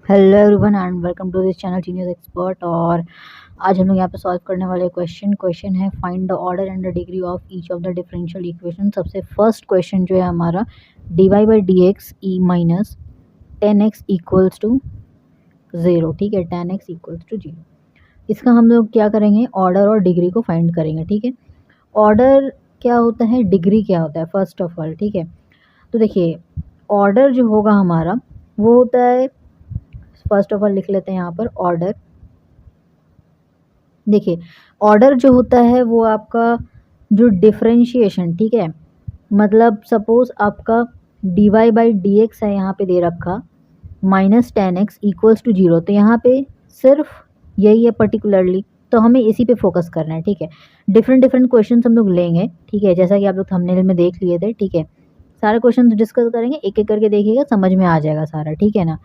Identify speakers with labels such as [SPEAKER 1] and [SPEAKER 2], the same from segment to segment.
[SPEAKER 1] Hello everyone and welcome to this channel genius expert. और आज हम लोग यहाँ पे सॉल्व करने वाले क्वेश्चन है find the order and the degree of each of the differential equation. सबसे फर्स्ट क्वेश्चन जो है हमारा D Y by D X E minus 10x equals to 0। ठीक है, 10x इक्वल्स टू 0। इसका हम लोग क्या करेंगे, ऑर्डर और डिग्री को फाइंड करेंगे। ठीक है, ऑर्डर क्या होता है, डिग्री क्या होता है फर्स्ट ऑफ ऑल। ठीक है, तो देखिए ऑर्डर जो होगा हमारा वो होता है, फर्स्ट ऑफ ऑल लिख लेते हैं यहाँ पर ऑर्डर। देखिए ऑर्डर जो होता है वो आपका जो डिफरेंशिएशन, ठीक है, मतलब सपोज आपका D Y by D X है यहाँ पे दे रखा माइनस 10x इक्वल्स टू 0। तो यहाँ पे सिर्फ यही है पर्टिकुलरली, तो हमें इसी पे फोकस करना है। ठीक है, डिफरेंट डिफरेंट क्वेश्चन हम लोग लेंगे। ठीक है, जैसा कि आप लोग थंबनेल में देख लिए थे। ठीक है, सारे क्वेश्चन डिस्कस करेंगे, एक एक करके देखिएगा, समझ में आ जाएगा सारा। ठीक है ना,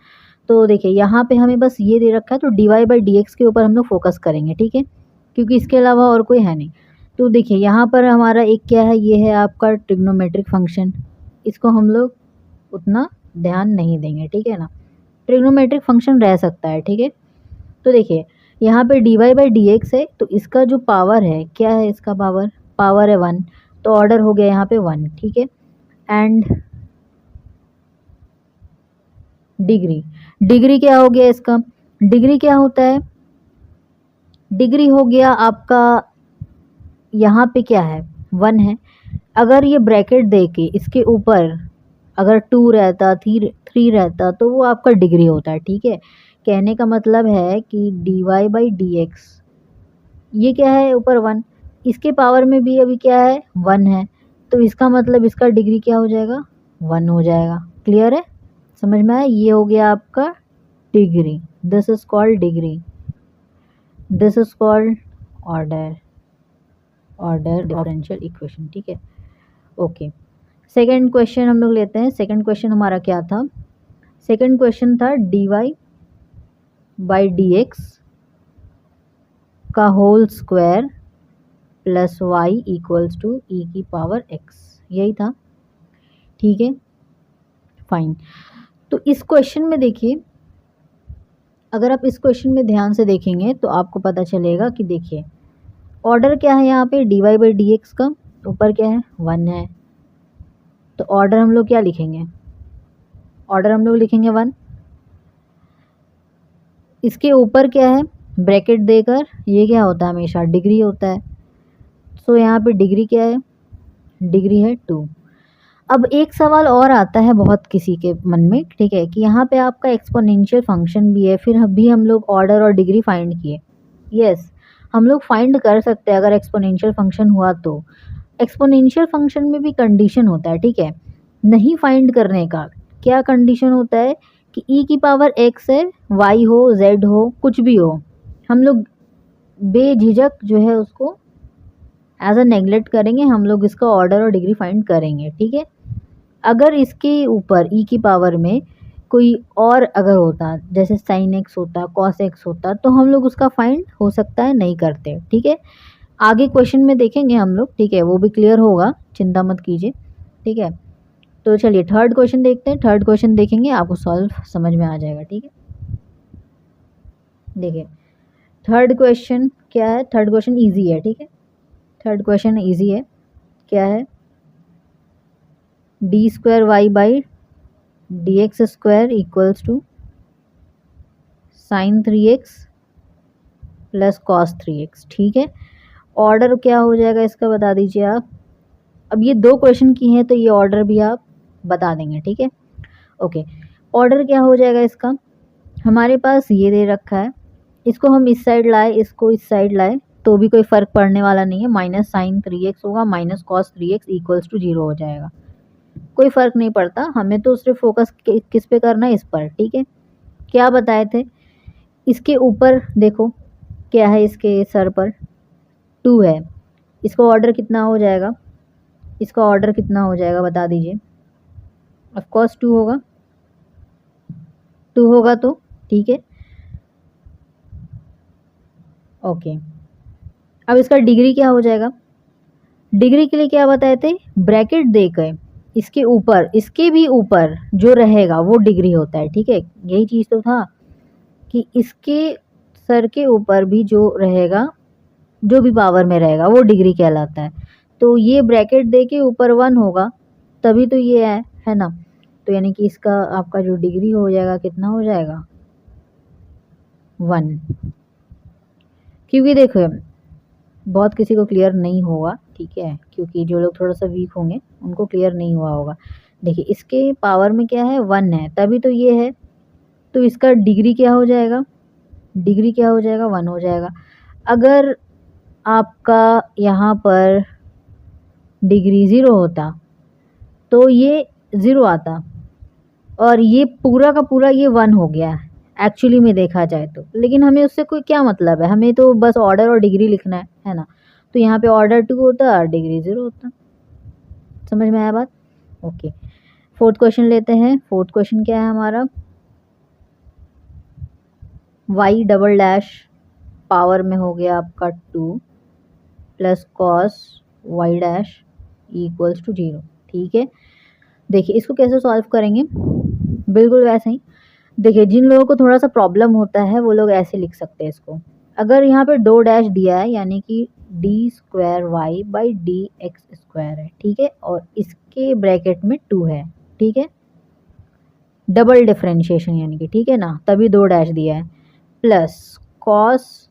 [SPEAKER 1] तो देखिए यहाँ पे हमें बस ये दे रखा है, तो D Y by D X के ऊपर हम लोग फोकस करेंगे। ठीक है, क्योंकि इसके अलावा और कोई है नहीं। तो देखिए यहाँ पर हमारा एक क्या है, ये है आपका ट्रिग्नोमेट्रिक फंक्शन। इसको हम लोग उतना ध्यान नहीं देंगे। ठीक है ना, ट्रिग्नोमेट्रिक फंक्शन रह सकता है। ठीक है, तो देखिए यहाँ पे D Y by D X है, तो इसका जो पावर है क्या है, इसका पावर है 1, तो ऑर्डर हो गया यहाँ पे 1। ठीक है, एंड डिग्री क्या हो गया इसका, डिग्री क्या होता है, डिग्री हो गया आपका यहाँ पे क्या है 1 है। अगर ये ब्रैकेट दे के इसके ऊपर अगर 2 रहता, 3 रहता, तो वो आपका डिग्री होता है। ठीक है, कहने का मतलब है कि D Y by D X ये क्या है ऊपर 1, इसके पावर में भी अभी क्या है 1 है, तो इसका मतलब इसका डिग्री क्या हो जाएगा 1 हो जाएगा। क्लियर है, समझ में आया, ये हो गया आपका degree. This is called degree, this is called order differential equation. ठीक है, ओके। सेकेंड क्वेश्चन हम लोग लेते हैं। सेकेंड क्वेश्चन हमारा क्या था, सेकेंड क्वेश्चन था D Y by D X का whole square plus Y equals to E की पावर एक्स, यही था। ठीक है, फाइन। तो इस क्वेश्चन में देखिए, अगर आप इस क्वेश्चन में ध्यान से देखेंगे तो आपको पता चलेगा कि देखिए ऑर्डर क्या है यहाँ पे D Y by D X का, ऊपर क्या है 1 है, तो ऑर्डर हम लोग क्या लिखेंगे, ऑर्डर हम लोग लिखेंगे 1। इसके ऊपर क्या है ब्रैकेट देकर, ये क्या होता है हमेशा डिग्री होता है, सो यहाँ पे डिग्री क्या है, डिग्री है 2। अब एक सवाल और आता है बहुत किसी के मन में, ठीक है, कि यहाँ पे आपका एक्सपोनेंशियल फंक्शन भी है, फिर भी हम लोग ऑर्डर और डिग्री फाइंड किए। यस, हम लोग फाइंड कर सकते हैं अगर एक्सपोनेंशियल फंक्शन हुआ तो। एक्सपोनेंशियल फंक्शन में भी कंडीशन होता है। ठीक है, नहीं फाइंड करने का क्या कंडीशन होता है कि ई की पावर एक्स है, वाई हो, जेड हो, कुछ भी हो, हम लोग बेझिझक जो है उसको एज अ नेगलेक्ट करेंगे, हम लोग इसका ऑर्डर और डिग्री फाइंड करेंगे। ठीक है, अगर इसके ऊपर ई की पावर में कोई और अगर होता, जैसे साइन एक्स होता, कॉस एक्स होता, तो हम लोग उसका फाइंड हो सकता है नहीं करते। ठीक है, आगे क्वेश्चन में देखेंगे हम लोग। ठीक है, वो भी क्लियर होगा, चिंता मत कीजिए। ठीक है, तो चलिए थर्ड क्वेश्चन देखते हैं। थर्ड क्वेश्चन देखेंगे आपको सॉल्व समझ में आ जाएगा। ठीक है, देखिए थर्ड क्वेश्चन क्या है, थर्ड क्वेश्चन इजी है। ठीक है, थर्ड क्वेश्चन इजी है, क्या है, D square Y by D x square equals to sine 3x plus cos 3x। ठीक है, ऑर्डर क्या हो जाएगा इसका बता दीजिए आप। अब ये दो क्वेश्चन की हैं तो ये ऑर्डर भी आप बता देंगे। ठीक है, ओके। ऑर्डर क्या हो जाएगा इसका, हमारे पास ये दे रखा है, इसको हम इस साइड लाए, इसको इस साइड लाए, तो भी कोई फ़र्क पड़ने वाला नहीं है। माइनस साइन 3x होगा, minus cos 3x equals to 0 हो जाएगा, कोई फ़र्क नहीं पड़ता, हमें तो सिर्फ फोकस किस पे करना है, इस पर। ठीक है, क्या बताए थे, इसके ऊपर देखो क्या है, इसके सर पर 2 है, इसका ऑर्डर कितना हो जाएगा, इसका ऑर्डर कितना हो जाएगा बता दीजिए। ऑफ कोर्स 2 होगा, 2 होगा तो ठीक है, ओके। अब इसका डिग्री क्या हो जाएगा, डिग्री के लिए क्या बताए थे, ब्रैकेट देकर इसके ऊपर, इसके भी ऊपर जो रहेगा वो डिग्री होता है। ठीक है, यही चीज़ तो था, कि इसके सर के ऊपर भी जो रहेगा, जो भी पावर में रहेगा वो डिग्री कहलाता है। तो ये ब्रैकेट दे के ऊपर 1 होगा तभी तो ये है ना। तो यानी कि इसका आपका जो डिग्री हो जाएगा कितना हो जाएगा 1। क्योंकि देखो बहुत किसी को क्लियर नहीं होगा, ठीक है, क्योंकि जो लोग थोड़ा सा वीक होंगे उनको क्लियर नहीं हुआ होगा। देखिए इसके पावर में क्या है 1 है तभी तो ये है, तो इसका डिग्री क्या हो जाएगा, डिग्री क्या हो जाएगा 1 हो जाएगा। अगर आपका यहाँ पर डिग्री 0 होता तो ये 0 आता और ये पूरा का पूरा ये 1 हो गया एक्चुअली में देखा जाए तो। लेकिन हमें उससे कोई क्या मतलब है, हमें तो बस ऑर्डर और डिग्री लिखना है ना। तो यहाँ पे ऑर्डर 2 होता और डिग्री 0 होता। समझ में आया बात? ओके, फोर्थ क्वेश्चन लेते हैं। फोर्थ क्वेश्चन क्या है हमारा, y डबल डैश पावर में हो गया आपका 2 plus cos y dash equals to 0। ठीक है, देखिए इसको कैसे सॉल्व करेंगे, बिल्कुल वैसे ही। देखिए जिन लोगों को थोड़ा सा प्रॉब्लम होता है वो लोग ऐसे लिख सकते हैं इसको। अगर यहाँ पे 2 डैश दिया है यानी कि D square Y by D x square है, ठीक है, और इसके ब्रैकेट में 2 है, ठीक है, डबल डिफरेंशिएशन यानी कि, ठीक है ना, तभी 2 डैश दिया है, प्लस कॉस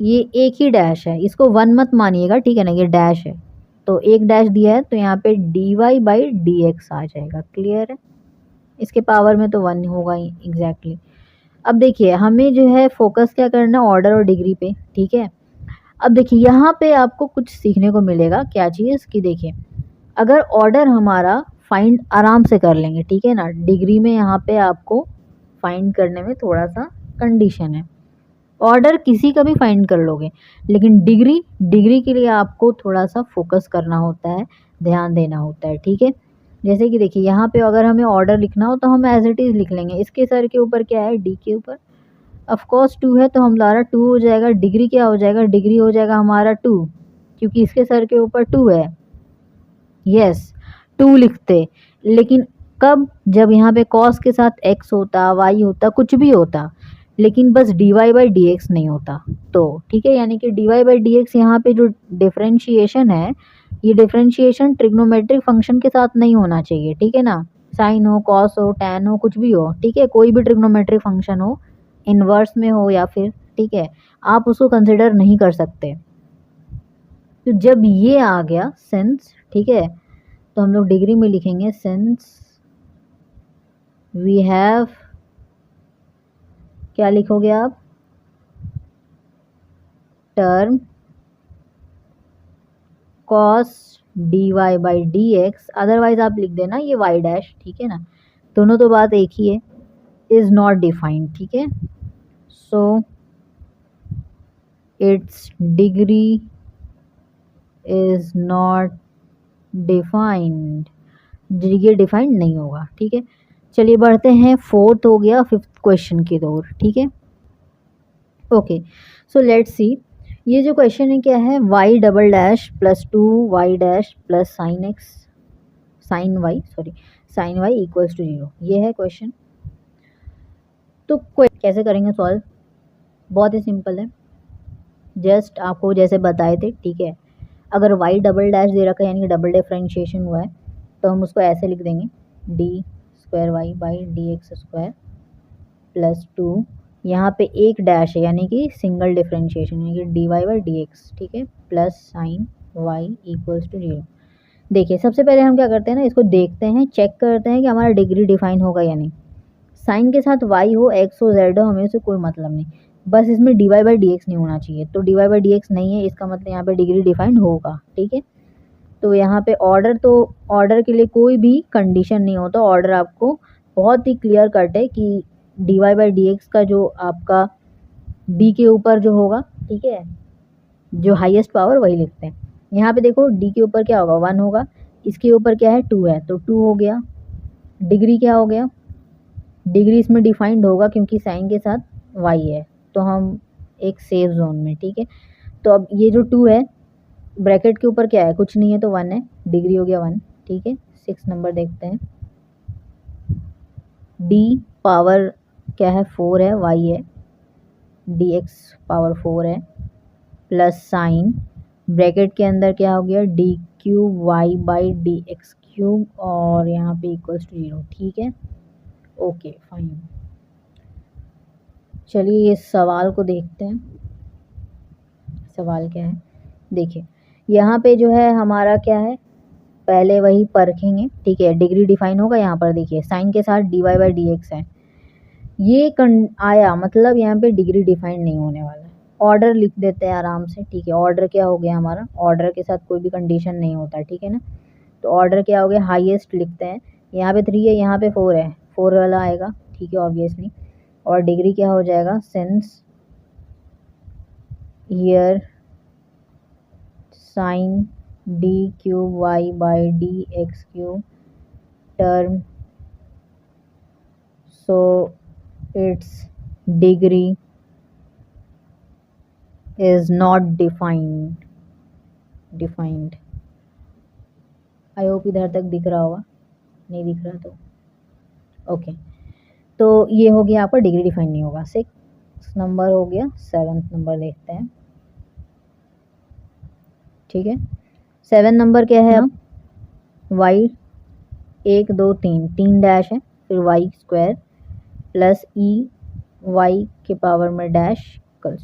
[SPEAKER 1] ये एक ही डैश है, इसको 1 मत मानिएगा, ठीक है ना, ये डैश है तो एक डैश दिया है तो यहाँ पे D Y by D X आ जाएगा। क्लियर है? इसके पावर में तो 1 होगा ही एग्जैक्टली। अब देखिए हमें जो है फोकस क्या करना, ऑर्डर और डिग्री पे, ठीक है। अब देखिए यहाँ पे आपको कुछ सीखने को मिलेगा, क्या चीज़ कि देखिए अगर ऑर्डर हमारा फाइंड आराम से कर लेंगे, ठीक है ना, डिग्री में यहाँ पे आपको फाइंड करने में थोड़ा सा कंडीशन है। ऑर्डर किसी का भी फाइंड कर लोगे, लेकिन डिग्री के लिए आपको थोड़ा सा फोकस करना होता है, ध्यान देना होता है, ठीक है। जैसे कि देखिए यहाँ पे अगर हमें ऑर्डर लिखना हो तो हम एज इट इज़ लिख लेंगे। इसके सर के ऊपर क्या है, डी के ऊपर ऑफ कोर्स 2 है तो हमारा 2 हो जाएगा। डिग्री क्या हो जाएगा, डिग्री हो जाएगा हमारा 2, क्योंकि इसके सर के ऊपर 2 है। यस 2 लिखते, लेकिन कब, जब यहाँ पे कॉस के साथ x होता, y होता, कुछ भी होता, लेकिन बस dy बाई डी एक्स नहीं होता। तो ठीक है, यानी कि dy बाई डी एक्स यहाँ पे जो डिफ्रेंशिएशन है, ये डिफ्रेंशिएशन ट्रिग्नोमेट्रिक फंक्शन के साथ नहीं होना चाहिए, ठीक है ना, साइन हो, कॉस हो, टैन हो, कुछ भी हो, ठीक है, कोई भी ट्रिग्नोमेट्रिक फंक्शन हो, इनवर्स में हो या फिर, ठीक है, आप उसको कंसिडर नहीं कर सकते। तो जब ये आ गया सिंस, ठीक है, तो हम लोग डिग्री में लिखेंगे सिंस वी हैव, क्या लिखोगे आप, term cos D Y by D X, otherwise आप लिख देना ये वाई डैश, ठीक है ना, दोनों तो बात एक ही है, इज नॉट डिफाइंड, ठीक है। So it's degree is not defined, ये डिफाइंड नहीं होगा, ठीक है। चलिए बढ़ते हैं, फोर्थ हो गया, फिफ्थ क्वेश्चन की ओर, ठीक है। ओके, सो लेट्स सी, ये जो क्वेश्चन है क्या है, y double dash plus 2y dash plus sine X sine Y equals to 0, ये है क्वेश्चन। तो कैसे करेंगे सॉल्व, बहुत ही सिंपल है, जस्ट आपको जैसे बताए थे, ठीक है। अगर y डबल डैश दे रखा है यानी कि डबल डिफरेंशिएशन हुआ है तो हम उसको ऐसे लिख देंगे, D square Y by D x square plus 2, यहाँ पे एक डैश है यानी कि सिंगल डिफरेंशिएशन यानी कि D Y by D X, ठीक है, plus sine Y equals to 0। देखिए सबसे पहले हम क्या करते हैं ना, इसको देखते हैं, चेक करते हैं कि हमारा डिग्री डिफाइन होगा या नहीं। साइन के साथ वाई हो, एक्स हो, जेड हो, हमें उससे कोई मतलब नहीं, बस इसमें D Y by D X नहीं होना चाहिए। तो D Y by D X नहीं है, इसका मतलब यहाँ पे डिग्री डिफाइंड होगा, ठीक है। तो यहाँ पे ऑर्डर, तो ऑर्डर के लिए कोई भी कंडीशन नहीं होता, ऑर्डर आपको बहुत ही क्लियर कट है कि D Y by D X का जो आपका डी के ऊपर जो होगा, ठीक है, जो हाईएस्ट पावर वही लिखते हैं। यहाँ पे देखो डी के ऊपर क्या होगा, 1 होगा, इसके ऊपर क्या है 2 है तो 2 हो गया। डिग्री क्या हो गया, डिग्री इसमें डिफाइंड होगा क्योंकि साइन के साथ वाई है, तो हम एक सेफ जोन में, ठीक है। तो अब ये जो 2 है ब्रैकेट के ऊपर क्या है, कुछ नहीं है तो 1 है, डिग्री हो गया 1, ठीक है। 6 नंबर देखते हैं, डी पावर क्या है 4 है, वाई है, डी एक्स पावर 4 है प्लस साइन ब्रैकेट के अंदर क्या हो गया D cube Y by D X cube और यहाँ पे इक्वल्स टू 0। ठीक है, ओके फाइन। चलिए इस सवाल को देखते हैं। सवाल क्या है, देखिए यहाँ पे जो है हमारा क्या है, पहले वही परखेंगे। ठीक है, डिग्री डिफाइन होगा यहाँ पर। देखिए साइन के साथ D Y by D X है, ये आया मतलब यहाँ पे डिग्री डिफाइन नहीं होने वाला है। ऑर्डर लिख देते हैं आराम से। ठीक है, ऑर्डर क्या हो गया हमारा, ऑर्डर के साथ कोई भी कंडीशन नहीं होता। ठीक है ना, तो ऑर्डर क्या हो गया, हाईएस्ट लिखते हैं। यहाँ पे 3 है, यहाँ पे 4 है, 4 वाला आएगा। ठीक है, ऑब्वियसली। और डिग्री क्या हो जाएगा, since here sine D cube Y by D X cube term so its degree is not defined। I hope इधर तक दिख रहा होगा, नहीं दिख रहा तो ओके। तो ये हो गया आपका डिग्री डिफाइन नहीं होगा। 6 नंबर हो गया। 7th नंबर देखते हैं। ठीक है, 7 नंबर क्या है, वाई 1 2 3 3 डैश है, फिर Y square plus E Y के पावर में डैश कल।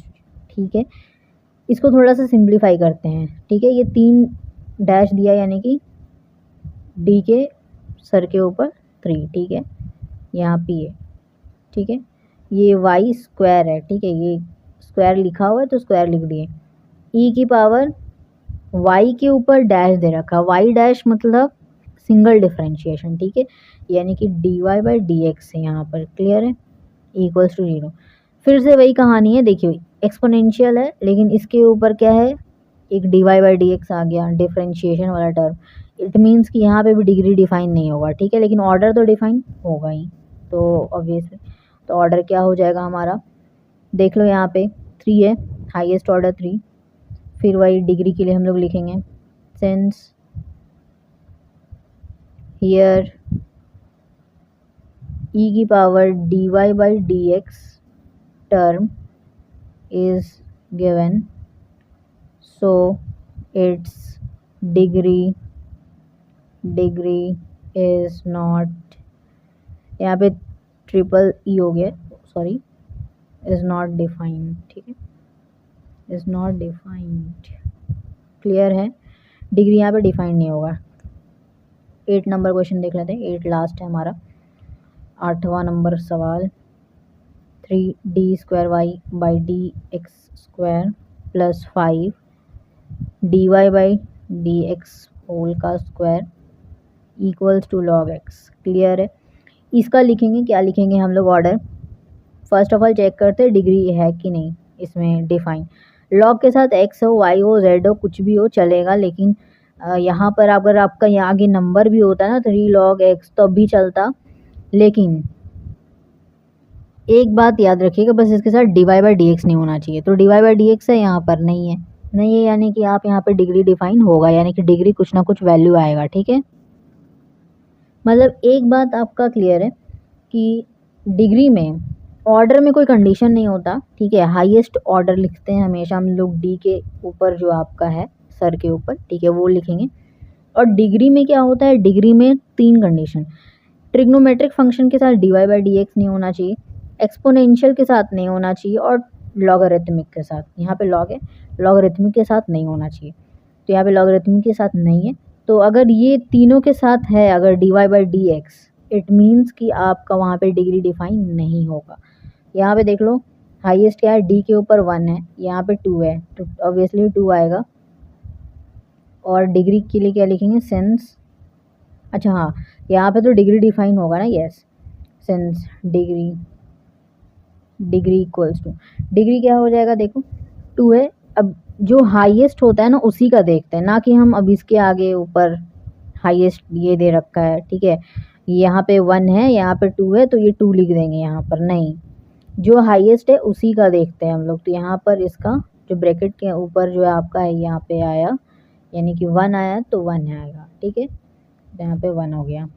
[SPEAKER 1] ठीक है, इसको थोड़ा सा सिंप्लीफाई करते हैं। ठीक है, ये 3 डैश दिया यानी कि डी के सर के ऊपर 3। ठीक है, यहाँ पे ये ठीक है, ये वाई स्क्वायर है। ठीक है, ये स्क्वायर लिखा हुआ है तो स्क्वायर लिख दिए। ई की पावर वाई के ऊपर डैश दे रखा, वाई डैश मतलब सिंगल डिफरेंशिएशन। ठीक है, यानी कि D Y by D X है यहाँ पर। क्लियर है, इक्वल्स टू 0। फिर से वही कहानी है। देखिए एक्सपोनेंशियल है लेकिन इसके ऊपर क्या है, एक D Y by D X आ गया, डिफरेंशिएशन वाला टर्म। इट मीन्स कि यहाँ पे भी डिग्री डिफाइन नहीं होगा। ठीक है, लेकिन ऑर्डर तो डिफाइन होगा ही, तो ऑब्वियसली तो ऑर्डर क्या हो जाएगा हमारा, देख लो यहाँ पे 3 है, हाईएस्ट ऑर्डर 3। फिर वही डिग्री के लिए हम लोग लिखेंगे सिंस हियर ई की power D Y by D X term is given so its degree is not, यहाँ पे ट्रिपल ई हो गया, सॉरी, is not defined। ठीक है, is not defined। क्लियर है, डिग्री यहाँ पे डिफाइन नहीं होगा। 8 नंबर क्वेश्चन देख लेते हैं। 8 लास्ट है हमारा। 8वां नंबर सवाल, 3d square Y by D x square plus 5 d Y by D x whole का square equals to log x. Clear है, इसका लिखेंगे, क्या लिखेंगे हम लोग, order. First of all check करते हैं डिग्री है कि नहीं इसमें डिफाइन। लॉग के साथ एक्स हो, वाई हो, जेड हो, कुछ भी हो चलेगा, लेकिन यहाँ पर अगर आपका यहाँ आगे नंबर भी होता ना 3 लॉग एक्स तो भी चलता। लेकिन एक बात याद रखिएगा, बस इसके साथ D Y by D X नहीं होना चाहिए। तो D Y by D X है, यहाँ पर नहीं है, नहीं है यानी कि आप यहाँ पे डिग्री डिफाइन होगा, यानी कि डिग्री कुछ ना कुछ वैल्यू आएगा। ठीक है, मतलब एक बात आपका क्लियर है कि डिग्री में ऑर्डर में कोई कंडीशन नहीं होता। ठीक है, हाईएस्ट ऑर्डर लिखते हैं हमेशा हम लोग, डी के ऊपर जो आपका है सर के ऊपर। ठीक है, वो लिखेंगे। और डिग्री में क्या होता है, डिग्री में 3 कंडीशन, ट्रिग्नोमेट्रिक फंक्शन के साथ D Y by D X नहीं होना चाहिए, एक्सपोनेंशियल के साथ नहीं होना चाहिए, और लॉगरिथमिक के साथ, यहाँ पे लॉग है, लॉगरिथमिक के साथ नहीं होना चाहिए। तो यहाँ पे लॉगरिथमिक के साथ नहीं है। तो अगर ये तीनों के साथ है, अगर D Y by D X, it means कि आपका वहाँ पे डिग्री डिफाइन नहीं होगा। यहाँ पे देख लो, हाईएस्ट क्या है, डी के ऊपर 1 है, यहाँ पे 2 है, तो ऑब्वियसली 2 आएगा। और डिग्री के लिए क्या लिखेंगे, सिंस, अच्छा हाँ, यहाँ पे तो डिग्री डिफाइन होगा ना, yes, since degree equals to, degree क्या हो जाएगा, देखो 2 है। अब जो हाईएस्ट होता है ना उसी का देखते हैं, ना कि हम अब इसके आगे ऊपर हाईएस्ट ये दे रखा है। ठीक है, यहाँ पे 1 है, यहाँ पे 2 है, तो ये 2 लिख देंगे यहाँ पर, नहीं, जो हाईएस्ट है उसी का देखते हैं हम लोग। तो यहाँ पर इसका जो ब्रैकेट के ऊपर जो है आपका है, यहाँ पे आया, यानी कि 1 आया तो 1 आएगा। ठीक है, यहाँ पे 1 हो गया।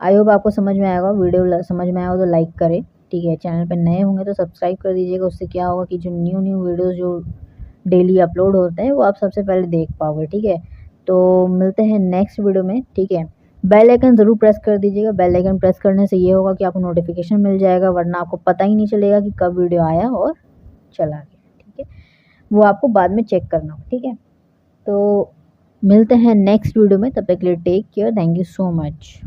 [SPEAKER 1] आई होप आपको समझ में आएगा। वीडियो समझ में आया हो तो लाइक करें। ठीक है। चैनल पे नए होंगे तो सब्सक्राइब कर दीजिएगा, उससे क्या होगा कि जो न्यू वीडियोज़ जो डेली अपलोड होते हैं वो आप सबसे पहले देख पाओगे, ठीक है। तो मिलते हैं नेक्स्ट वीडियो में, ठीक है। बेल आइकन ज़रूर प्रेस कर दीजिएगा, बेल आइकन प्रेस करने से ये होगा कि आपको नोटिफिकेशन मिल जाएगा, वरना आपको पता ही नहीं चलेगा कि कब वीडियो आया और चला गया, ठीक है। वो आपको बाद में चेक करना हो, ठीक है। तो मिलते हैं नेक्स्ट वीडियो में, तब तक के लिए take care, thank you so much.